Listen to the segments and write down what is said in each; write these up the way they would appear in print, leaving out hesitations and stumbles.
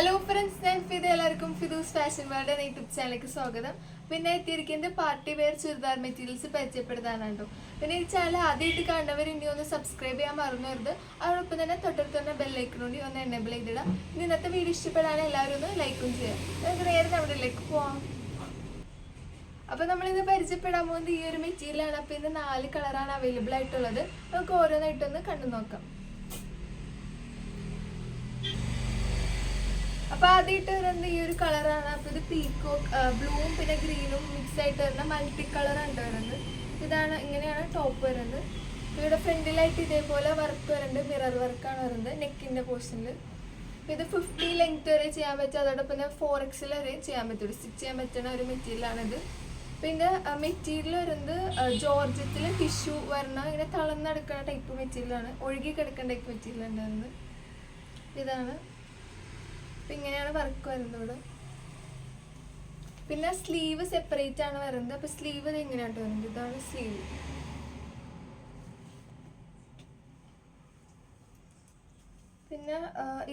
Hello friends, ഞാൻ ഫിദ. എല്ലാവർക്കും Fidu's fashion world എന്ന യൂട്യൂബ് ചാനലിലേക്ക് സ്വാഗതം. പിന്നെ എത്തിയിരിക്കുന്നത് പാർട്ടി വെയർ ചുരിദാർ മെറ്റീരിയൽസ് പരിചയപ്പെടുത്താനാണ്ടോ. പിന്നെ ഈ ചാനൽ ആദ്യമായിട്ട് കാണുന്നവർ ഇനി ഒന്ന് സബ്സ്ക്രൈബ് ചെയ്യാൻ മറന്നരുത്. അതോടൊപ്പം തന്നെ തൊട്ടടുത്തുള്ള ബെല്ലൈക്കണോണ്ടി ഒന്ന് എനേബിൾ ചെയ്തിടാം. ഇനി ഇന്നത്തെ വീഡിയോ ഇഷ്ടപ്പെടാൻ എല്ലാവരും ഒന്ന് ലൈക്കും ചെയ്യാം. നമുക്ക് നേരെ നമ്മുടെ ഇതിലേക്ക് പോവാം. അപ്പോൾ നമ്മളിന്ന് പരിചയപ്പെടാൻ പോകുന്നത് ഈ ഒരു മെറ്റീരിയലാണ്. അപ്പോൾ ഇന്ന് 4 കളറാണ് അവൈലബിൾ ആയിട്ടുള്ളത്. നമുക്ക് ഓരോന്നായിട്ടൊന്ന് കണ്ടു നോക്കാം. അപ്പോൾ ആദ്യമായിട്ട് വരുന്നത് ഈ ഒരു കളറാണ്. അപ്പോൾ ഇത് പീക്കോക്ക് ബ്ലൂവും പിന്നെ ഗ്രീനും മിക്സ് ആയിട്ട് വരുന്ന മൾട്ടി കളറാണ് വരുന്നത്. ഇതാണ്, ഇങ്ങനെയാണ് ടോപ്പ് വരുന്നത്. ഇവിടെ ഫ്രണ്ടിലായിട്ട് ഇതേപോലെ വർക്ക് വരുന്നുണ്ട്, മിറർ വർക്കാണ് വരുന്നത് നെക്കിൻ്റെ പോർഷനിൽ. ഇത് 50 ലെങ്ത് വരെ ചെയ്യാൻ പറ്റും. അതോടൊപ്പം തന്നെ 4XL വരെ ചെയ്യാൻ പറ്റുള്ളൂ. സ്റ്റിച്ച് ചെയ്യാൻ പറ്റുന്ന ഒരു മെറ്റീരിയലാണിത്. പിന്നെ മെറ്റീരിയൽ വരുന്നത് ജോർജറ്റിൽ ടിഷ്യൂ വരണ ഇങ്ങനെ തളർന്നെടുക്കുന്ന ടൈപ്പ് മെറ്റീരിയലാണ്. ഒഴുകി കിടക്കുന്ന ടൈപ്പ് മെറ്റീരിയൽ ഉണ്ടായിരുന്നത്. ഇതാണ്, ഇങ്ങനെയാണ് വർക്ക് വരുന്നത് ഇവിടെ. പിന്നെ സ്ലീവ് സെപ്പറേറ്റ് ആണ് വരുന്നത്. അപ്പൊ സ്ലീവ് ഇത് ഇങ്ങനെയാണ് വരുന്നത്. ഇതാണ് സ്ലീവ്. പിന്നെ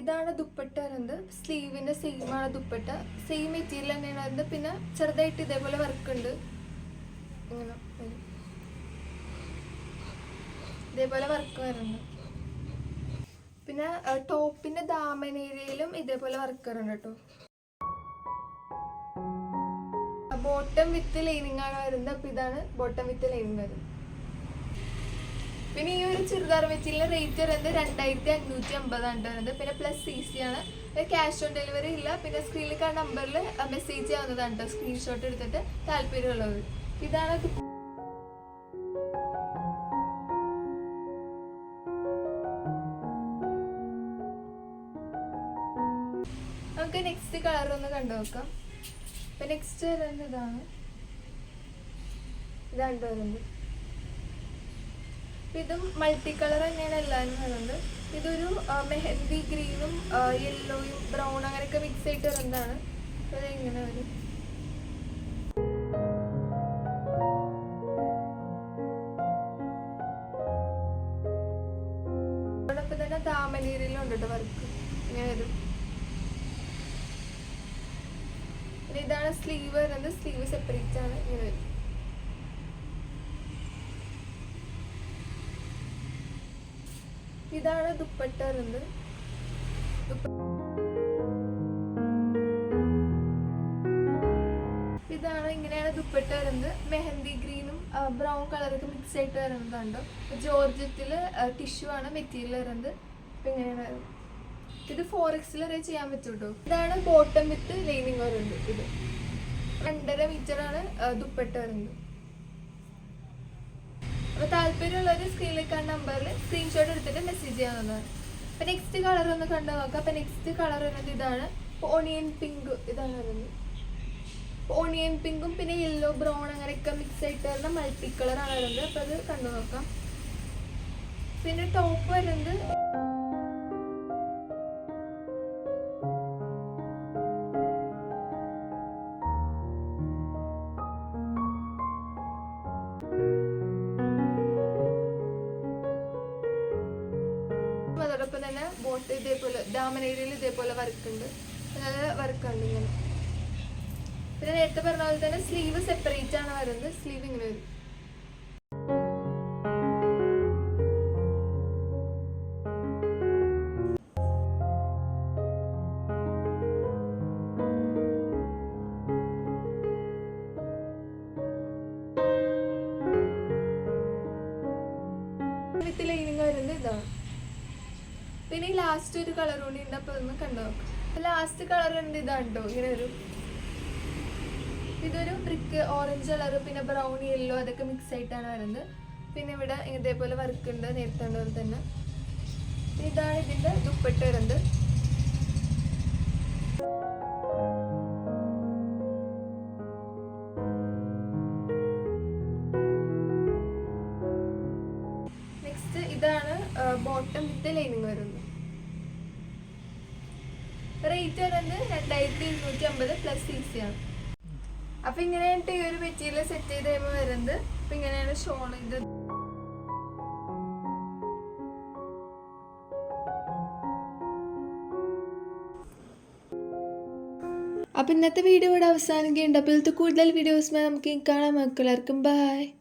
ഇതാണ് ദുപ്പട്ട വരുന്നത്. സ്ലീവിന്റെ സെയിം ആണ് ദുപ്പട്ട. സെയിം മെറ്റീരിയൽ തന്നെയാണ് വരുന്നത്. പിന്നെ ചെറുതായിട്ട് ഇതേപോലെ വർക്ക് ഉണ്ട്, ഇങ്ങനെ ഇതേപോലെ വർക്ക് വരുന്നുണ്ട്. പിന്നെ ടോപ്പിന്റെ ദാമൻ ഏരിയയിലും ഇതേപോലെ വർക്ക് വരുന്നുണ്ട് കേട്ടോ. ബോട്ടം വിത്ത് ലൈനിങ് ആണ് വരുന്നത്. അപ്പൊ ഇതാണ് ബോട്ടം വിത്ത് ലൈനിങ് വരുന്നത്. പിന്നെ ഈ ഒരു ചുരിദാർ മെറ്റീരിയലിന്റെ റേറ്റ് വരുന്നത് 2550 ആണ് വരുന്നത്. പിന്നെ പ്ലസ് CC ആണ്. ക്യാഷ് ഓൺ ഡെലിവറി ഇല്ല. പിന്നെ സ്ക്രീനിൽ കാണുന്ന നമ്പറിൽ മെസ്സേജ് ചെയ്യാവുന്നതാണ് കേട്ടോ, സ്ക്രീൻഷോട്ട് എടുത്തിട്ട് താല്പര്യമുള്ളവർ. ഇതാണ്. നമുക്ക് നെക്സ്റ്റ് കളർ ഒന്ന് കണ്ടു നോക്കാം. അപ്പൊ നെക്സ്റ്റ് വരുന്നത് ഇതാണ് വരുന്നത്. ഇതും മൾട്ടി കളർ തന്നെയാണ് എല്ലാവരും വരുന്നത്. ഇതൊരു മെഹന്തി ഗ്രീനും യെല്ലോയും ബ്രൗൺ അങ്ങനെയൊക്കെ മിക്സ് ആയിട്ട് വരുന്നതാണ്. അത് ഇങ്ങനെ വരും. അതോടൊപ്പം തന്നെ താമരയിലും ഉണ്ട് കേട്ടോ വർക്ക്, ഇങ്ങനെ വരും. ഇതാണ് സ്ലീവ് വരുന്നത്. സ്ലീവ് സെപ്പറേറ്റ് ആണ്, ഇങ്ങനെ വരും. ഇതാണ് ദുപ്പട്ട വരുന്നത്. ഇതാണ്, ഇങ്ങനെയാണ് ദുപ്പട്ട വരുന്നത്. മെഹന്തി ഗ്രീനും ബ്രൗൺ കളറൊക്കെ മിക്സ് ആയിട്ട് വരുന്നതുണ്ട്. ജോർജറ്റില് ടിഷ്യൂ ആണ് മെറ്റീരിയൽ വരുന്നത്. അപ്പൊ ഇങ്ങനെയാണ് വരുന്നത്. ഇത് 4XL വരെ ചെയ്യാൻ പറ്റും കേട്ടോ. ഇതാണ് ബോട്ടം വിത്ത് ലൈനിങ് വരുന്നത്. ഇത് 2.5 മീറ്റർ ആണ് ദുപ്പട്ട വരുന്നത്. അപ്പൊ താല്പര്യമുള്ളവർ സ്ക്രീനിൽ കാണുന്ന നമ്പറിൽ സ്ക്രീൻഷോട്ട് എടുത്തിട്ട് മെസ്സേജ് ചെയ്യാവുന്നതാണ്. അപ്പൊ നെക്സ്റ്റ് കളർ ഒന്ന് കണ്ടു നോക്കാം. അപ്പൊ നെക്സ്റ്റ് കളർ വരുന്നത് ഇതാണ്, ഓണിയൻ പിങ്ക്. ഇതാണ് വരുന്നത്. ഓണിയൻ പിങ്കും പിന്നെ യെല്ലോ ബ്രൗൺ അങ്ങനെയൊക്കെ മിക്സ് ആയിട്ട് വരുന്ന മൾട്ടി കളർ ആണ് വരുന്നത്. അപ്പൊ അത് കണ്ടു നോക്കാം. പിന്നെ ടോപ്പ് വരുന്നത് അതോടൊപ്പം തന്നെ ബോട്ട് ഇതേപോലെ ഡാമൻ ഏരിയയിൽ ഇതേപോലെ വർക്കുണ്ട്, നല്ല വർക്കുണ്ട് ഇങ്ങനെ. പിന്നെ നേരത്തെ പറഞ്ഞ പോലെ തന്നെ സ്ലീവ് സെപ്പറേറ്റ് ആണ് വരുന്നത്. സ്ലീവ് ഇങ്ങനെ വരും. വിത്ത് ലൈനിങ് വരുന്നത് ഇതാണ്. പിന്നെ ലാസ്റ്റ് ഒരു കളർ കൂടി ഉണ്ട്. അപ്പൊ അതൊന്ന് കണ്ടു നോക്കാം. ലാസ്റ്റ് കളർ ഉണ്ട്, ഇതാണ്ടോ ഇങ്ങനെ വരും. ഇതൊരു ബ്രിക്ക് ഓറഞ്ച് കളർ പിന്നെ ബ്രൗൺ യെല്ലോ അതൊക്കെ മിക്സ് ആയിട്ടാണ് വരുന്നത്. പിന്നെ ഇവിടെ ഇതേപോലെ വർക്ക് ഉണ്ട് നേരത്തെ പോലെ തന്നെ. ഇതാണ് ഇതിന്റെ ദുപ്പട്ട വരുന്നത്. നെക്സ്റ്റ് ഇതാണ് ബോട്ടം വിത്ത് ലൈനിങ് വരുന്നത്. റേറ്റ് വരുന്നത് 2250 പ്ലസ് CC ആണ്. അപ്പൊ ഇങ്ങനെയായിട്ട് ഈ ഒരു മെറ്റീരിയൽ സെറ്റ് ചെയ്ത് കഴിയുമ്പോൾ വരുന്നത്. അപ്പൊ ഇങ്ങനെയാണ് ഷോൾ. ഇത് അപ്പോൾ ഇന്നത്തെ വീഡിയോ ഇവിടെ അവസാനിക്കുന്നുണ്ട്. അപ്പോൾ ഇതിൽ കൂടുതൽ വീഡിയോസ് നമുക്ക് കാണാം. എല്ലാവർക്കും ബൈ.